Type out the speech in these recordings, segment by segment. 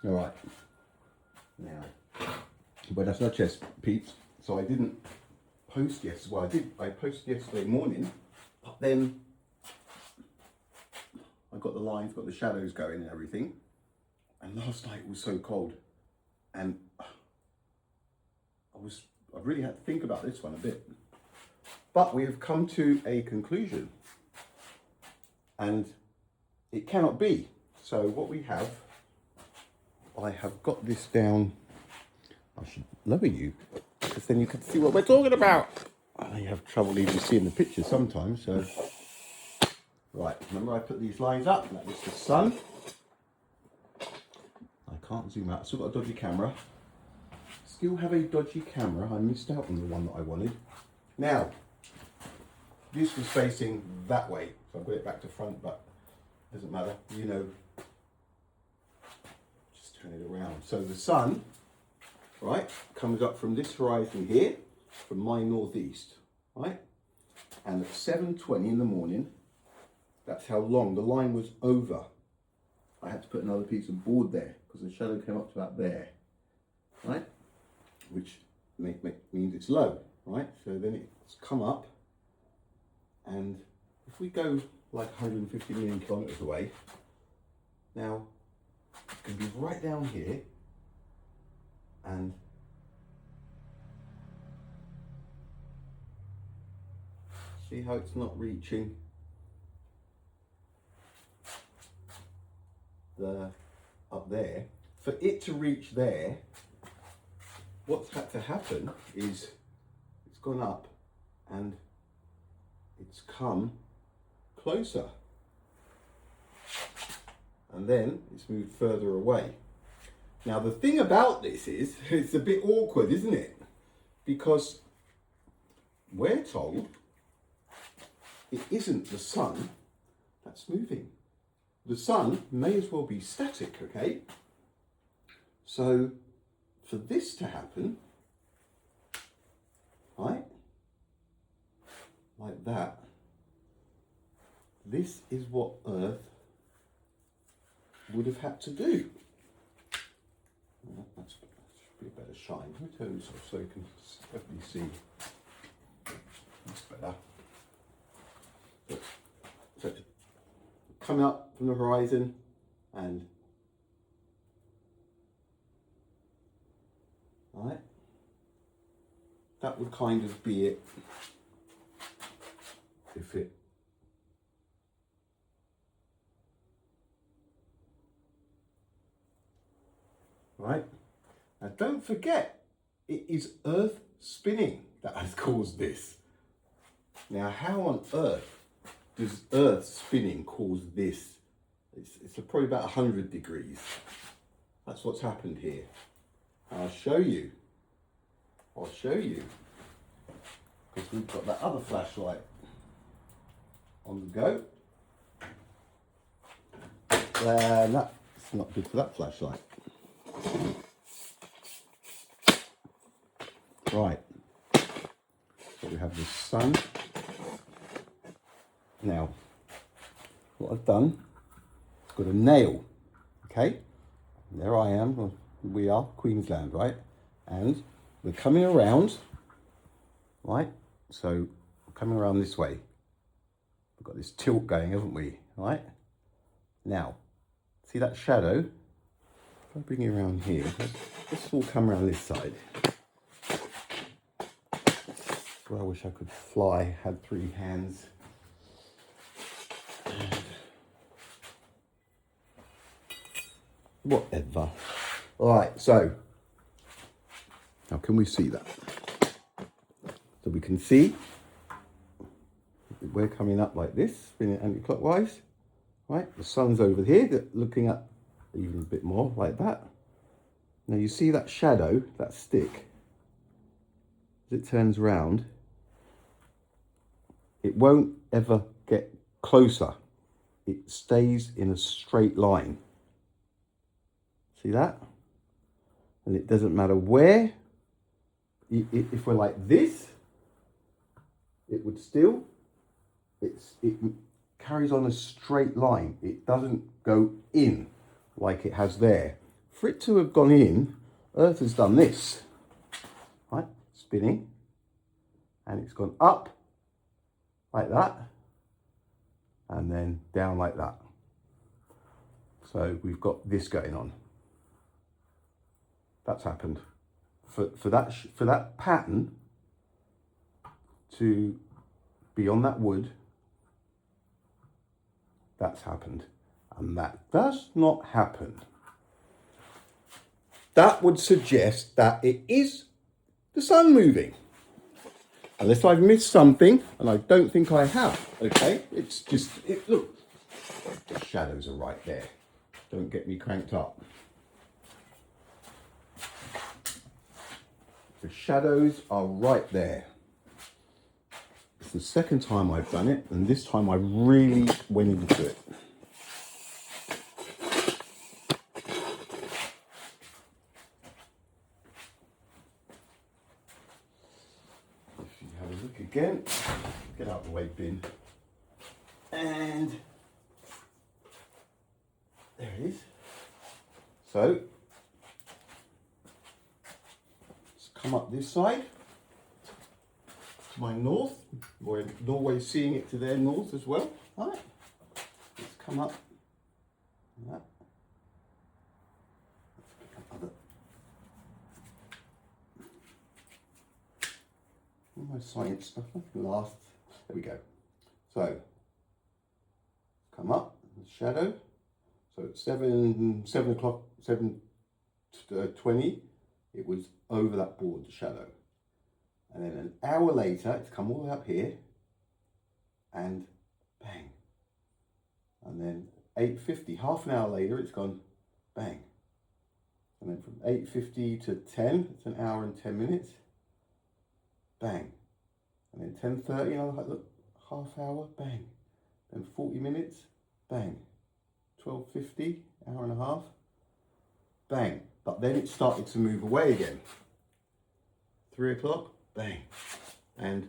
All right. Now, buenas noches, peeps. So I didn't post yesterday. Well, I did. I posted yesterday morning, but then I got the lines, got the shadows going and everything. And last night was so cold, and I really had to think about this one a bit. But we have come to a conclusion, and it cannot be. So what we have, I have got this down. I should lower you, because then you can see what we're talking about. I have trouble even seeing the picture sometimes, so. Right, remember I put these lines up, that was the sun. I can't zoom out, still got a dodgy camera. Still have a dodgy camera, I missed out on the one that I wanted. Now, this was facing that way, so I've got it back to front, but it doesn't matter, you know. Just turn it around. So the sun, right, comes up from this horizon here, from my northeast, right? And at 7:20 in the morning, that's how long the line was over. I had to put another piece of board there because the shadow came up to about there, right? Which means it's low, right? So then it's come up, and if we go like 150 million kilometers away, now it's going to be right down here, and see how it's not reaching up there. For it to reach there, what's had to happen is it's gone up and it's come closer, and then it's moved further away. Now the thing about this is, it's a bit awkward, isn't it? Because we're told it isn't the sun that's moving. The sun may as well be static, okay? So for this to happen, right, like that, this is what Earth would have had to do. That should be a better shine. Let me turn this off so you can definitely see. That's better. So coming up from the horizon, and right, that would kind of be it if it right. Now don't forget, it is Earth spinning that has caused this. Now how on earth does Earth spinning cause this? It's probably about 100 degrees. That's what's happened here. I'll show you. Because we've got that other flashlight on the go. That's not good for that flashlight. Right. So we have the sun. Now, what I've done, I've got a nail, okay? And there I am, well, we are Queensland, right? And we're coming around, right? So, we're coming around this way. We've got this tilt going, haven't we, right? Now, see that shadow? If I bring you around here, let's all come around this side. Well, I wish I could fly, had 3 hands. Whatever. All right, so how can we see that? So we can see we're coming up like this, spinning anti-clockwise, right? The sun's over here, looking up even a bit more like that. Now you see that shadow, that stick, as it turns round, it won't ever get closer. It stays in a straight line. See that? And it doesn't matter where. If we're like this, it would still, it carries on a straight line. It doesn't go in like it has there. for it to have gone in, Earth has done this, right? Spinning, and it's gone up like that, and then down like that. So we've got this going on. That's happened. For that pattern to be on that wood, that's happened. And that does not happen. That would suggest that it is the sun moving. Unless I've missed something, and I don't think I have, okay? It's just, look, the shadows are right there. Don't get me cranked up. The shadows are right there. It's the second time I've done it, and this time I really went into it. If you have a look again, get out the way bin, and there it is. So, let's come up this side to my north. Norway's seeing it to their north as well. All right, let's come up like that. All my science stuff last. There we go. So, come up, shadow. So at 7:20, it was over that board, the shadow. And then an hour later, it's come all the way up here, and bang. And then 8:50, half an hour later, it's gone bang. And then from 8:50 to 10, it's an hour and 10 minutes, bang. And then 10:30, another look, half hour, bang. Then 40 minutes, bang. 12:50, hour and a half, bang. But then it started to move away again. 3 o'clock, bang. And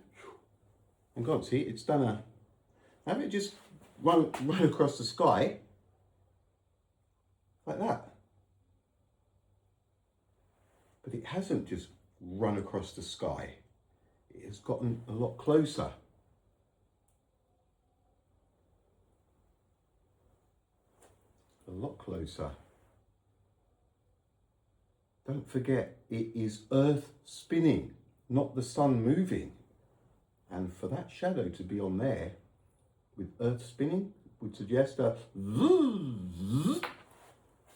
God, see, it's done a, have it just run across the sky like that. But it hasn't just run across the sky. It has gotten a lot closer. A lot closer. Don't forget, it is Earth spinning, not the sun moving. And for that shadow to be on there with Earth spinning would suggest a vroom,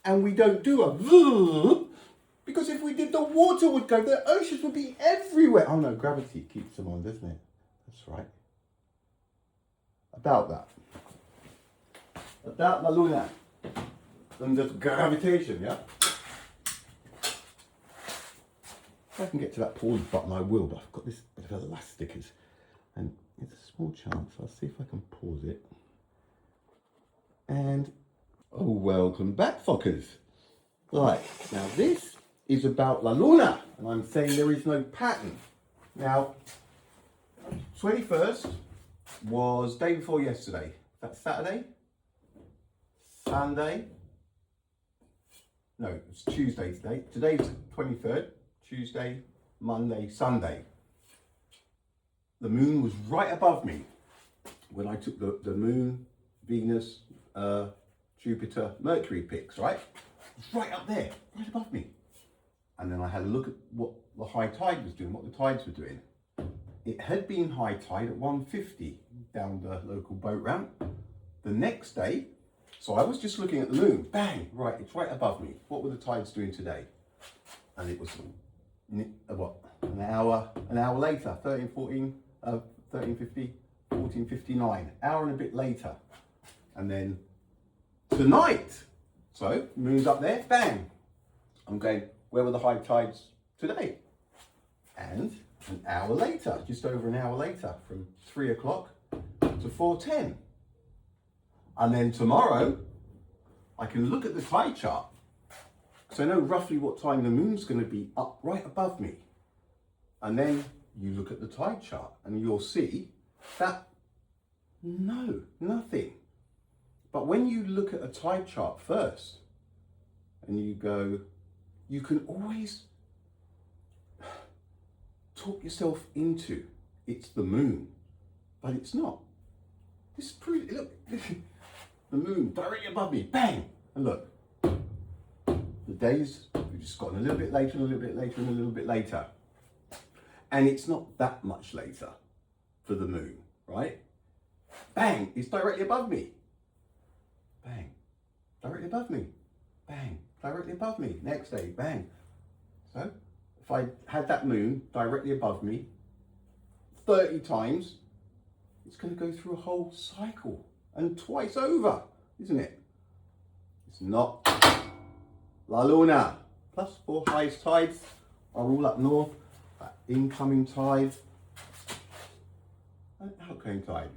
and we don't do a vroom, because if we did, the water would go, the oceans would be everywhere. Oh no, gravity keeps them on, doesn't it? That's right. About that. About la luna. And the gravitation, yeah? If I can get to that pause button, I will, but I've got this bit of elastic, and it's a small chance. I'll see if I can pause it. And, oh, welcome back, fuckers. Right, now this is about La Luna, and I'm saying there is no pattern. Now, 21st was day before yesterday. That's Saturday, Sunday. No, it's Tuesday today. Today's 23rd, Tuesday, Monday, Sunday. The moon was right above me when I took the moon, Venus, Jupiter, Mercury pics, right? It's right up there, right above me. And then I had a look at what the high tide was doing, what the tides were doing. It had been high tide at 1:50 down the local boat ramp. The next day, so I was just looking at the moon, bang, right, it's right above me. What were the tides doing today? And it was, what, an hour later, 13:50, 14:59, hour and a bit later. And then tonight, so moon's up there, bang. I'm going, where were the high tides today? And an hour later, just over an hour later, from 3 o'clock to 4:10. And then tomorrow, I can look at the tide chart, so I know roughly what time the moon's going to be up right above me. And then you look at the tide chart and you'll see that, no, nothing. But when you look at a tide chart first and you go, you can always talk yourself into it's the moon, but it's not. This proves, look, the moon directly above me, bang, and look, the days have just gotten a little bit later, and a little bit later, and a little bit later. And it's not that much later for the moon, right? Bang, it's directly above me. Bang, directly above me. Bang, directly above me. Next day, bang. So, if I had that moon directly above me 30 times, it's going to go through a whole cycle and twice over, isn't it? It's not. La Luna, plus 4 highest tides are all up north. Incoming tide and outgoing tide.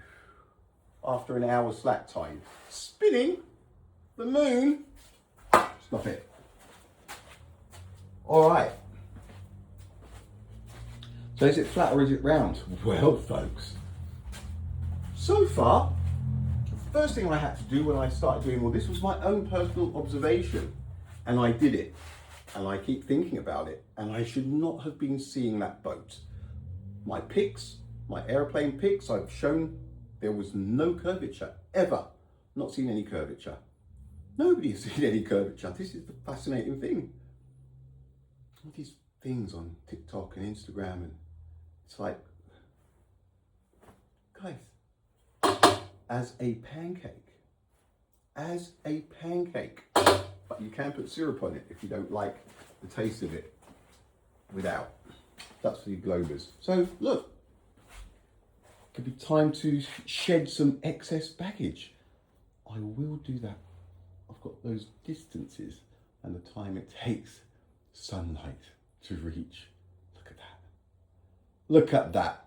After an hour slack tide, spinning the moon. Stop it. All right. So is it flat or is it round? Well, folks, so far, the first thing I had to do when I started doing all this was my own personal observation, and I did it. And I keep thinking about it, and I should not have been seeing that boat. My pics, my airplane pics, I've shown there was no curvature, ever. Not seen any curvature. Nobody has seen any curvature. This is the fascinating thing. All these things on TikTok and Instagram, and it's like, guys, as a pancake, but you can put syrup on it if you don't like the taste of it without. That's for the Globers. So look, could be time to shed some excess baggage. I will do that. I've got those distances and the time it takes sunlight to reach. Look at that. Look at that.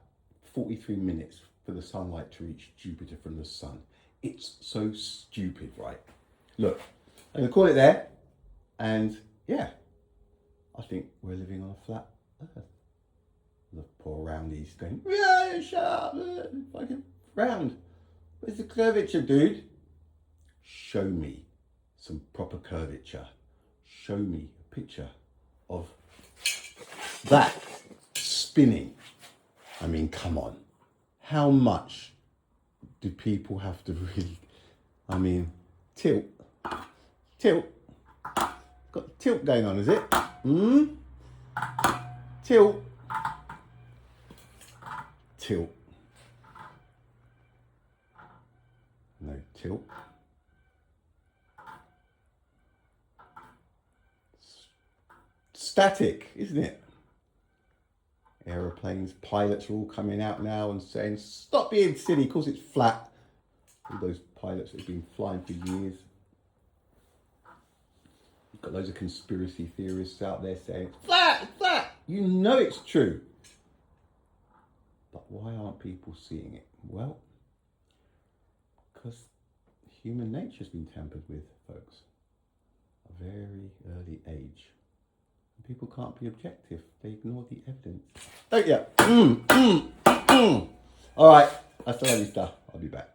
43 minutes for the sunlight to reach Jupiter from the sun. It's so stupid, right? Look, I'm gonna call it there. And yeah, I think we're living on a flat earth. The poor roundies going, yeah, shut up, fucking round. Where's the curvature, dude? Show me some proper curvature. Show me a picture of that spinning. I mean, come on. How much do people have to really, I mean, tilt. Got tilt going on, is it? Tilt. No tilt. Static, isn't it? Aeroplanes, pilots are all coming out now and saying, stop being silly, of course it's flat. All those pilots that have been flying for years. You've got loads of conspiracy theorists out there saying, it's flat. You know it's true. But why aren't people seeing it? Well, because human nature's been tampered with, folks. A very early age. And people can't be objective. They ignore the evidence. Don't you? All right, hasta la vista. I'll be back.